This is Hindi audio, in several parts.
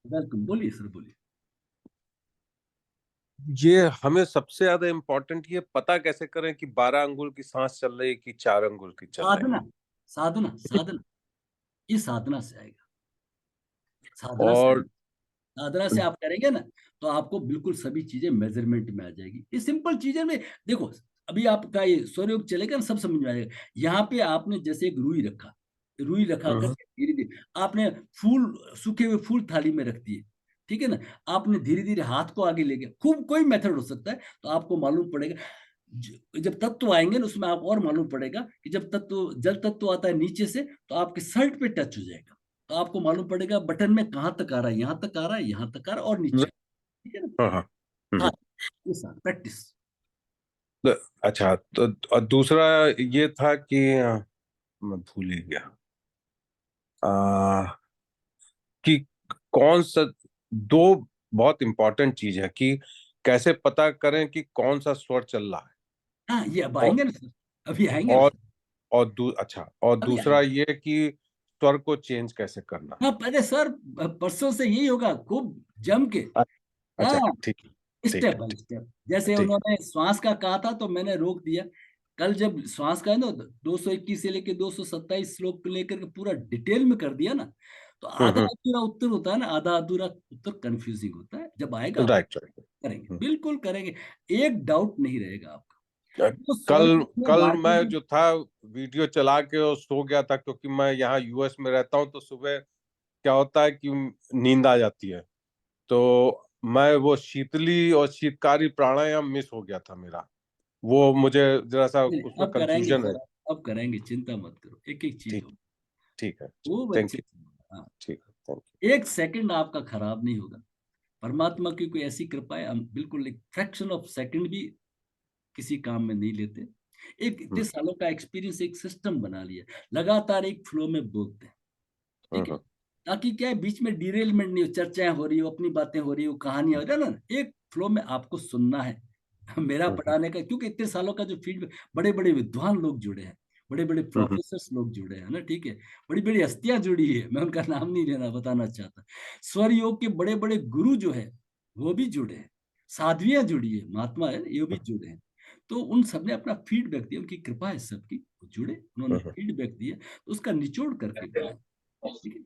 वेलकम, बोलिए सर, बोलिए। ये हमें सबसे ज्यादा इम्पोर्टेंट ये पता कैसे करें कि 12 अंगुल की सांस चल रही है कि 4 अंगुल की चल रही साधना, साधना, साधना, ये साधना से आएगा। है। साधना से और आएगा। साधना से आप करेंगे ना, तो आपको बिल्कुल सभी चीजें मेजरमेंट में आ जाएगी। ये सिंपल चीजें में देखो, अभी आपका ये स्वरयोग चलेगा ना, सब समझ में आएगा। यहाँ पे आपने जैसे एक रुई रखा, रुई रखा हम्म, करके धीरे धीरे आपने फूल, सूखे हुए फूल थाली में रख दिए, ठीक है ना। आपने धीरे धीरे हाथ को आगे ले गए, खूब कोई मेथड हो सकता है, तो आपको मालूम पड़ेगा। जब तत्व आएंगे ना, उसमें आप और मालूम पड़ेगा कि जब तत्व, जल तत्व आता है नीचे से, तो आपके शर्ट पे टच हो जाएगा। तो आपको मालूम पड़ेगा बटन में कहाँ तक आ रहा है, यहाँ तक आ रहा है, यहाँ तक आ रहा है और नीचे, ठीक है ना। हाँ हाँ। हाँ, ये सर प्रैक्टिस। तो अच्छा, तो और दूसरा ये था कि मैं भूल ही गया कि कौन सा, दो बहुत इंपॉर्टेंट चीज है कि कैसे पता करें कि कौन सा स्वर चल रहा है। हाँ, ये अब और आएंगे ना सर, अभी आएंगे ना और सर, अच्छा, और अभी दूसरा आएंगे। ये कि स्वर को चेंज कैसे करना हाँ, पहले सर, परसों से यही होगा, खूब जम के। है। अच्छा, हाँ, ठीक ठीक स्टेप है, बाय ठीक स्टेप। जैसे ठीक उन्होंने श्वास का कहा था, तो मैंने रोक दिया। कल जब श्वास का है ना, 221 से लेके 227 श्लोक को लेकर के पूरा डिटेल में कर दिया ना, तो आधा हम्म। अधूरा उत्तर होता है ना, आधा अधूरा उत्तर कंफ्यूजिंग होता है। जब आएगा आप राइट करेंगे, राइट। बिल्कुल करेंगे, एक डाउट नहीं रहेगा आपका। वो स्वर कल को अपने कल बांटेंगे। मैं जो था वीडियो चला के और सो गया था, क्योंकि मैं यहाँ यूएस में रहता हूँ, तो सुबह क्या होता है कि नींद आ जाती है। तो मैं वो शीतली और शीतकारी प्राणायाम मिस हो गया था मेरा। वो मुझे जरा सा नहीं, उसमें अब करेंगे कंफ्यूजन है। सर, अब करेंगे, चिंता मत करो, एक एक चीज ठीक हो, ठीक है। वो थैंक अच्छे यू। से होगा। हाँ, ठीक है, थैंक एक सेकंड आपका खराब नहीं होगा। परमात्मा की कोई ऐसी कृपा है, हम बिल्कुल एक फ्रैक्शन ऑफ सेकंड भी किसी काम में नहीं लेते। एक यू। इतने सालों का एक्सपीरियंस, एक सिस्टम बना लिया, लगातार एक फ्लो में बोलते हैं, ठीक है। हम्म ताकि क्या है, बीच में डिरेलमेंट नहीं हो, चर्चाएं हो रही हो, अपनी बातें हो रही हो, कहानियां हो रही है ना, एक फ्लो में आपको सुनना है। मेरा हम्म पढ़ाने का, क्योंकि इतने सालों का जो फीडबैक, बड़े बड़े विद्वान लोग जुड़े हैं, बड़े बड़े हम्म प्रोफेसर लोग जुड़े हैं ना, ठीक है। बड़ी बड़ी हस्तियां जुड़ी है, मैं उनका नाम नहीं लेना, बताना चाहता। स्वर योग के बड़े बड़े गुरु जो है, वो भी जुड़े हैं। साध्वियां जुड़ी है, महात्मा है, ये भी जुड़े हैं। तो उन सबने अपना फीडबैक दिया, उनकी कृपा है सबकी, वो जुड़े, उन्होंने हम्म। फीडबैक दिया, तो उसका निचोड़ करके बोला, ठीक है।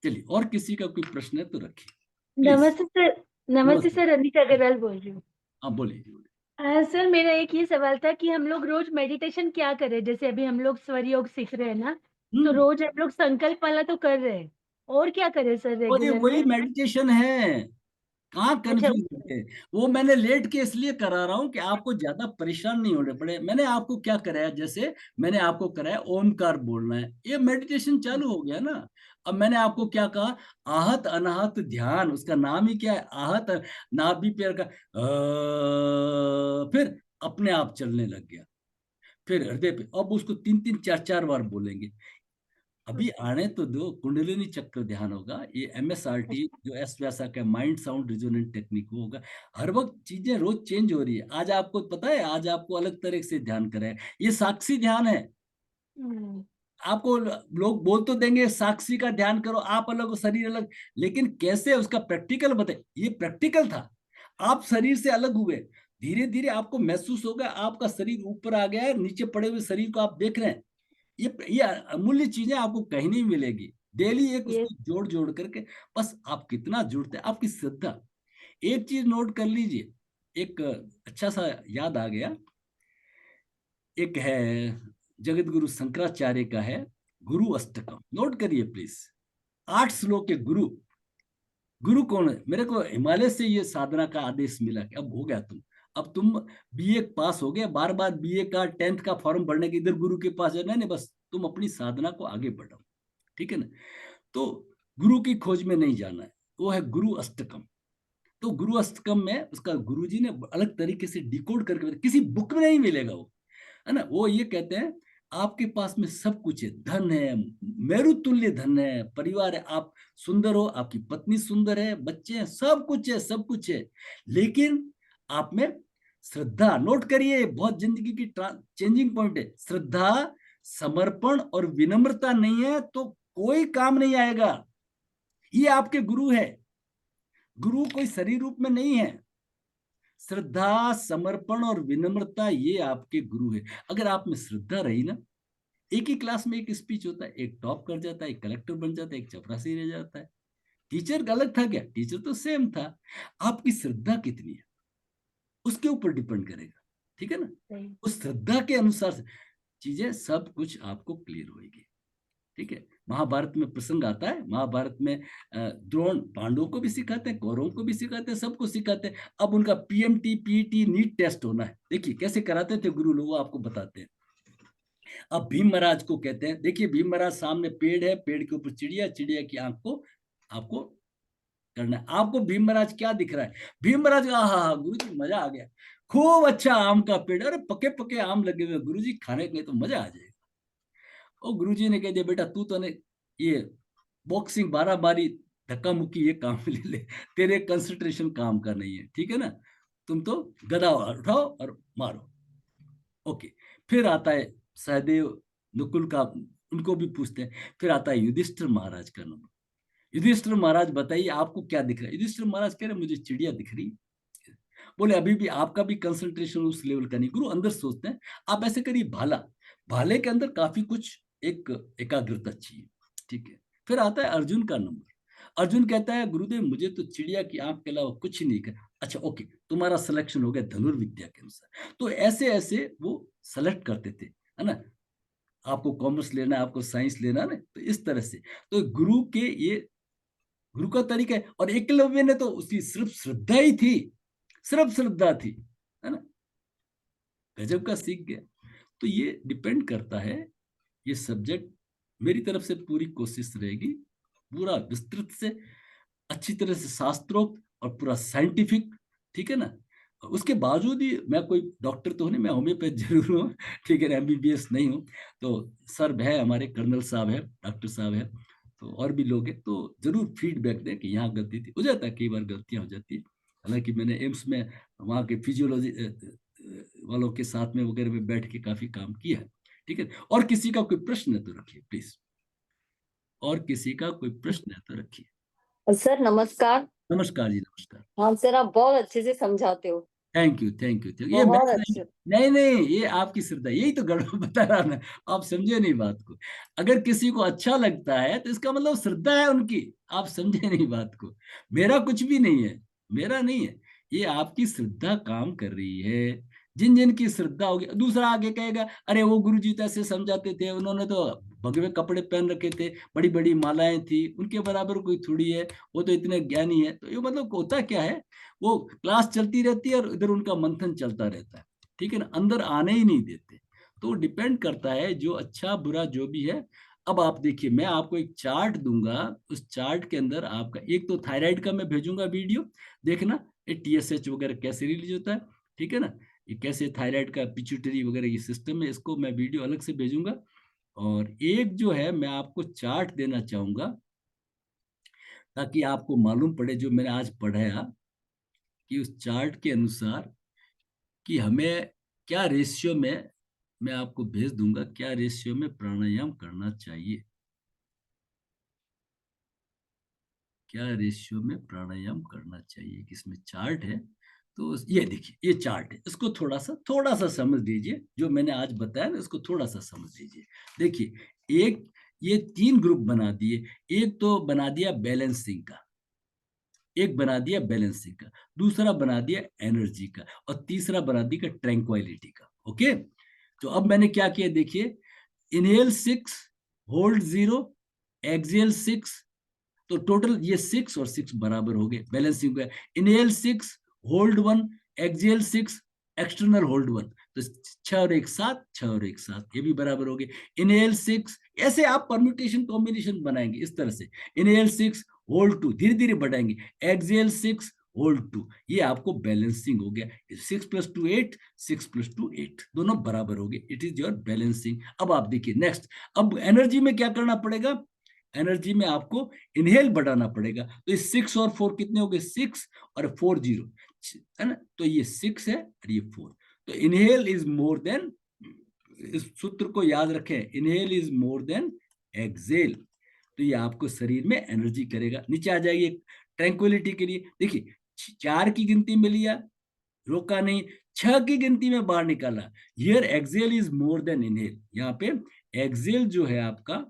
चलिए, और किसी का कोई प्रश्न है तो रखिए, प्लीज। नमस्ते सर। नमस्ते नमस्ते। सर, अनीता अग्रवाल बोल रही हूँ। हाँ, बोलिए बोलिए। सर, मेरा एक ये सवाल था कि हम लोग रोज मेडिटेशन क्या करें? जैसे अभी हम लोग स्वर योग सीख रहे हैं ना, तो हम्म। रोज हम लोग संकल्प वाला तो कर रहे हैं, और क्या करें सर और ये रेगुलर में? वही मेडिटेशन है, कहाँ अच्छा। कंफ्यूज होते हैं। वो मैंने लेट के इसलिए करा रहा हूँ कि आपको ज्यादा परेशान नहीं होने पड़े। मैंने आपको क्या कराया, जैसे मैंने आपको कराया ओमकार बोलना है, ये मेडिटेशन चालू हो गया ना। अब मैंने आपको क्या कहा, आहत अनाहत ध्यान, उसका नाम ही क्या है, आहत। नाभि पैर का फिर अपने आप चलने लग गया, फिर हृदय पे, अब उसको तीन तीन चार चार बार बोलेंगे। अभी आने तो दो, कुंडलिनी चक्र ध्यान होगा, ये एमएसआरटी जो एस व्यासा का माइंड साउंड रिजोनेंट टेक्निक होगा। हर वक्त चीजें रोज चेंज हो रही है। आज आपको पता है, आज आपको अलग तरह से ध्यान कराए, ये साक्षी ध्यान है। हम्म। आपको लोग बोल तो देंगे साक्षी का ध्यान करो, आप अलग हो, शरीर अलग, लेकिन कैसे उसका प्रैक्टिकल बताए, ये प्रैक्टिकल था। आप शरीर से अलग हुए, धीरे धीरे आपको महसूस होगा, आपका शरीर ऊपर आ गया है, नीचे पड़े हुए शरीर को आप देख रहे हैं। ये अमूल्य चीजें आपको कहीं नहीं मिलेगी। डेली एक ये उसको जोड़ जोड़ करके, बस आप कितना जुड़ते हैं, आपकी श्रद्धा। एक चीज नोट कर लीजिए, एक अच्छा सा याद आ गया, एक है, जगत गुरु शंकराचार्य का है, गुरु अष्टकम, नोट करिए प्लीज। 8 श्लोक के गुरु। गुरु कौन है? मेरे को हिमालय से ये साधना का आदेश मिला कि अब हो गया तुम, अब तुम बीए पास हो गए, बार बार बीए का 10th का फॉर्म भरने के इधर गुरु के पास जाना नहीं, बस तुम अपनी साधना को आगे बढ़ाओ, ठीक है ना। तो गुरु की खोज में नहीं जाना है, वो है गुरु अष्टकम। तो गुरु अष्टकम में उसका गुरुजी ने अलग तरीके से डिकोड करके किसी बुक में नहीं मिलेगा वो, है ना। वो ये कहते हैं, आपके पास में सब कुछ है, धन है, मेरु तुल्य धन है, परिवार है, आप सुंदर हो, आपकी पत्नी सुंदर है, बच्चे हैं, सब कुछ है, सब कुछ है, लेकिन आप में श्रद्धा, नोट करिए, बहुत जिंदगी की चेंजिंग पॉइंट है, श्रद्धा, समर्पण और विनम्रता नहीं है तो कोई काम नहीं आएगा। ये आपके गुरु है। गुरु कोई शरीर रूप में नहीं है। श्रद्धा, समर्पण और विनम्रता ये आपके गुरु है। अगर आप में श्रद्धा रही ना, एक ही क्लास में एक स्पीच होता है, एक टॉप कर जाता है, एक कलेक्टर बन जाता है, एक चपरासी रह जाता है। टीचर अलग था क्या? टीचर तो सेम था। आपकी श्रद्धा कितनी है उसके ऊपर डिपेंड करेगा, ठीक है ना। उस श्रद्धा के अनुसार से चीजें सब कुछ आपको क्लियर होगी, ठीक है। महाभारत में प्रसंग आता है, महाभारत में द्रोण पांडवों को भी सिखाते हैं, कौरवों को भी सिखाते हैं, सबको सिखाते हैं। अब उनका पीएमटी, पीटी, नीट टेस्ट होना है। देखिए कैसे कराते थे गुरु लोग, आपको बताते हैं। अब भीम महाराज को कहते हैं, देखिए भीम महाराज सामने पेड़ है, पेड़ के ऊपर चिड़िया, चिड़िया की आंख को आपको करना है। आपको भीम महाराज क्या दिख रहा है? भीम महाराज, हाँ गुरु जी मजा आ गया, खूब अच्छा आम का पेड़, अरे पके पके आम लगे हुए, गुरु जी खाने गए तो मजा आ जाएगा। और गुरुजी ने कह दिया, बेटा तू तो ने ये बॉक्सिंग, 12 बारी धक्का मुक्की ये काम ले ले, तेरे कंसंट्रेशन काम का नहीं है, ठीक है ना। तुम तो गदा उठाओ और मारो। ओके, फिर आता है सहदेव, नकुल का, उनको भी पूछते हैं। फिर आता है युधिष्ठिर महाराज का नंबर। युधिष्ठिर महाराज बताइए आपको क्या दिख रहा है? युधिष्ठिर महाराज कह रहे मुझे चिड़िया दिख रही। बोले अभी भी आपका भी कंसंट्रेशन उस लेवल का नहीं। गुरु अंदर सोचते हैं, आप ऐसे करिए, भाला, भाले के अंदर काफी कुछ एक एकाग्रता चाहिए, ठीक है। फिर आता है अर्जुन का नंबर। अर्जुन कहता है गुरुदेव मुझे तो चिड़िया की आंख के अलावा कुछ नहीं कर। अच्छा ओके, तुम्हारा सिलेक्शन हो गया धनुर्विद्या के अनुसार। तो ऐसे ऐसे वो सेलेक्ट करते थे, है ना। आपको कॉमर्स लेना है, आपको साइंस लेना है ना, तो इस तरह से। तो गुरु के ये गुरु का तरीका है। और एकलव्य ने तो उसकी सिर्फ श्रद्धा ही थी, सिर्फ श्रद्धा थी, है ना, गजब का सीख गया। तो ये डिपेंड करता है। ये सब्जेक्ट मेरी तरफ से पूरी कोशिश रहेगी, पूरा विस्तृत से, अच्छी तरह से शास्त्रोक्त और पूरा साइंटिफिक, ठीक है ना। उसके बावजूद ही मैं कोई डॉक्टर तो नहीं, मैं होम्योपैथ जरूर हूँ, ठीक है, एमबीबीएस नहीं हूँ। तो सर है हमारे, कर्नल साहब है, डॉक्टर साहब है, तो और भी लोग हैं, तो जरूर फीडबैक दें कि यहाँ गलती थी। हो जाता है, कई बार गलतियां हो जाती है। हालांकि मैंने एम्स में वहाँ के फिजियोलॉजी वालों के साथ में वगैरह में बैठ के काफी काम किया है, ठीक है। और किसी का कोई प्रश्न है तो रखिए प्लीज, और किसी का कोई प्रश्न है तो रखिए। सर नमस्कार। नमस्कार जी, नमस्कार। हाँ सर, आप बहुत अच्छे से समझाते हो। थैंक यू, थैंक यू, ये मैं बहुत नहीं, अच्छे। नहीं नहीं, ये आपकी श्रद्धा, यही तो गड़बड़ बता रहा ना। आप समझे नहीं बात को। अगर किसी को अच्छा लगता है तो इसका मतलब श्रद्धा है उनकी। आप समझे नहीं बात को। मेरा कुछ भी नहीं है, मेरा नहीं है, ये आपकी श्रद्धा काम कर रही है। जिन जिन की श्रद्धा होगी। दूसरा आगे कहेगा अरे वो गुरुजी तो ऐसे समझाते थे, उन्होंने तो भगवे कपड़े पहन रखे थे, बड़ी बड़ी मालाएं थी, उनके बराबर कोई थोड़ी है, वो तो इतने ज्ञानी है। तो ये मतलब होता क्या है, वो क्लास चलती रहती है और इधर उनका मंथन चलता रहता है, ठीक है ना, अंदर आने ही नहीं देते। तो डिपेंड करता है जो अच्छा बुरा जो भी है। अब आप देखिए, मैं आपको एक चार्ट दूंगा, उस चार्ट के अंदर आपका एक तो थायराइड का मैं भेजूंगा वीडियो, देखना ये टीएसएच वगैरह कैसे रिलीज होता है, ठीक है ना, ये कैसे थायराइड का पिट्यूटरी वगैरह ये सिस्टम है, इसको मैं वीडियो अलग से भेजूंगा। और एक जो है मैं आपको चार्ट देना चाहूंगा, ताकि आपको मालूम पड़े जो मैंने आज पढ़ाया, कि उस चार्ट के अनुसार कि हमें क्या रेशियो में, मैं आपको भेज दूंगा, क्या रेशियो में प्राणायाम करना चाहिए, क्या रेशियो में प्राणायाम करना चाहिए, किसमें चार्ट है। तो ये देखिए, ये चार्ट है, इसको थोड़ा सा समझ लीजिए, जो मैंने आज बताया ना, इसको थोड़ा सा समझ लीजिए। देखिए, एक ये 3 ग्रुप बना दिए। एक तो बना दिया बैलेंसिंग का, एक बना दिया बैलेंसिंग का, दूसरा बना दिया एनर्जी का, और तीसरा बना दिया ट्रैंक्विलिटी का। ओके, तो अब मैंने क्या किया देखिए, इनहेल 6, होल्ड 0, एक्सहेल 6, तो टोटल ये 6 और 6 बराबर हो गए, बैलेंसिंग का। Inhale 6, hold 1, exhale 6, external hold 1, तो 6 और 1 7, 6 और 1 7, ये भी बराबर हो गए। इनहेल 6, ऐसे आप परम्यूटेशन कॉम्बिनेशन बनाएंगे इस तरह से, इनहेल 6, होल्ड 2, धीरे धीरे बढ़ाएंगे, एक्सहेल 6, होल्ड 2, ये आपको बैलेंसिंग हो गया। 6 + 2 8, 6 + 2 8, दोनों बराबर हो गए, इट इज योर बैलेंसिंग। अब आप देखिए नेक्स्ट, अब एनर्जी में क्या करना पड़ेगा, एनर्जी में आपको इनहेल बढ़ाना पड़ेगा। तो ये 6 और 4 कितने हो गए, 6 और 4 0, है ना, तो ये 6 है और ये 4। तो इनहेल इज मोर देन, इस सूत्र को याद रखें, inhale is more then exhale. तो तो ये आपको शरीर में एनर्जी करेगा। नीचे आ जाइए ट्रैंक्विलिटी के लिए। देखिए 4 की गिनती में लिया, रोका नहीं, 6 की गिनती में बाहर निकाला। Here exhale is more than inhale. यहाँ पे एक्सेल जो है आपका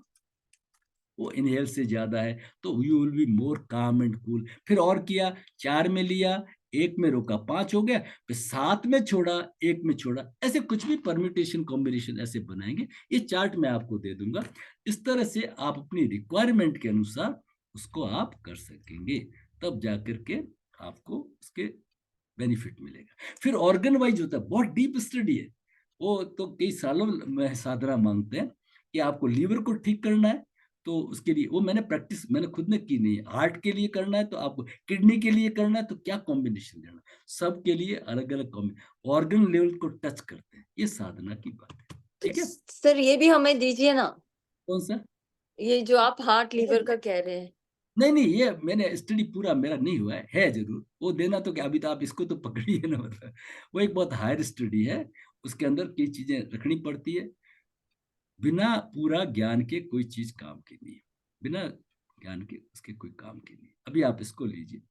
वो इनहेल से ज्यादा है, तो यू विल बी मोर काम एंड कूल। फिर और किया, 4 में लिया, 1 में रोका, 5 हो गया, फिर 7 में छोड़ा, 1 में छोड़ा, ऐसे कुछ भी परम्यूटेशन कॉम्बिनेशन ऐसे बनाएंगे। ये चार्ट मैं आपको दे दूंगा। इस तरह से आप अपनी रिक्वायरमेंट के अनुसार उसको आप कर सकेंगे, तब जाकर के आपको उसके बेनिफिट मिलेगा। फिर ऑर्गन वाइज होता है, बहुत डीप स्टडी है वो, तो कई सालों में साधना मांगते हैं कि आपको लीवर को ठीक करना है, तो उसके लिए वो मैंने प्रैक्टिस मैंने खुद ने की नहीं है। हार्ट के लिए करना है तो आपको, किडनी के लिए करना है तो क्या कॉम्बिनेशन देना, सबके लिए अलग अलग ऑर्गन लेवल को टच करते हैं। ये साधना की बात है, ठीक है। सर ये भी हमें दीजिए ना, कौन सा? ये जो आप हार्ट लीवर का कह रहे हैं। नहीं, ये मैंने स्टडी पूरा मेरा नहीं हुआ है जरूर वो देना, तो क्या अभी तो आप इसको तो पकड़िए ना, मतलब वो एक बहुत हायर स्टडी है, उसके अंदर कई चीजें रखनी पड़ती है। बिना पूरा ज्ञान के कोई चीज काम की नहीं है, बिना ज्ञान के उसके कोई काम की नहीं। अभी आप इसको लीजिए।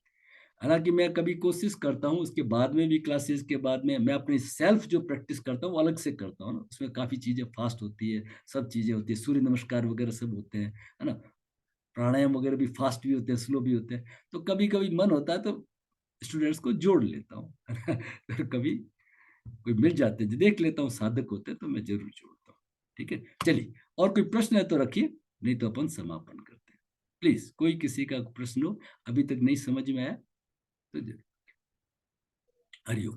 हालांकि मैं कभी कोशिश करता हूँ उसके बाद में भी, क्लासेस के बाद में मैं अपनी सेल्फ जो प्रैक्टिस करता हूँ अलग से करता हूँ ना, उसमें काफी चीजें फास्ट होती है, सब चीजें होती है, सूर्य नमस्कार वगैरह सब होते हैं, है ना, प्राणायाम वगैरह भी फास्ट भी होते हैं, स्लो भी होते हैं। तो कभी कभी मन होता है तो स्टूडेंट्स को जोड़ लेता हूँ तो कभी कोई मिल जाते हैं, देख लेता हूँ साधक होते हैं तो मैं जरूर जोड़ता हूँ। ठीक है, चलिए, और कोई प्रश्न है तो रखिए, नहीं तो अपन समापन करते हैं। प्लीज कोई किसी का प्रश्न हो, अभी तक नहीं समझ में आया तो जरूर। हरिओम।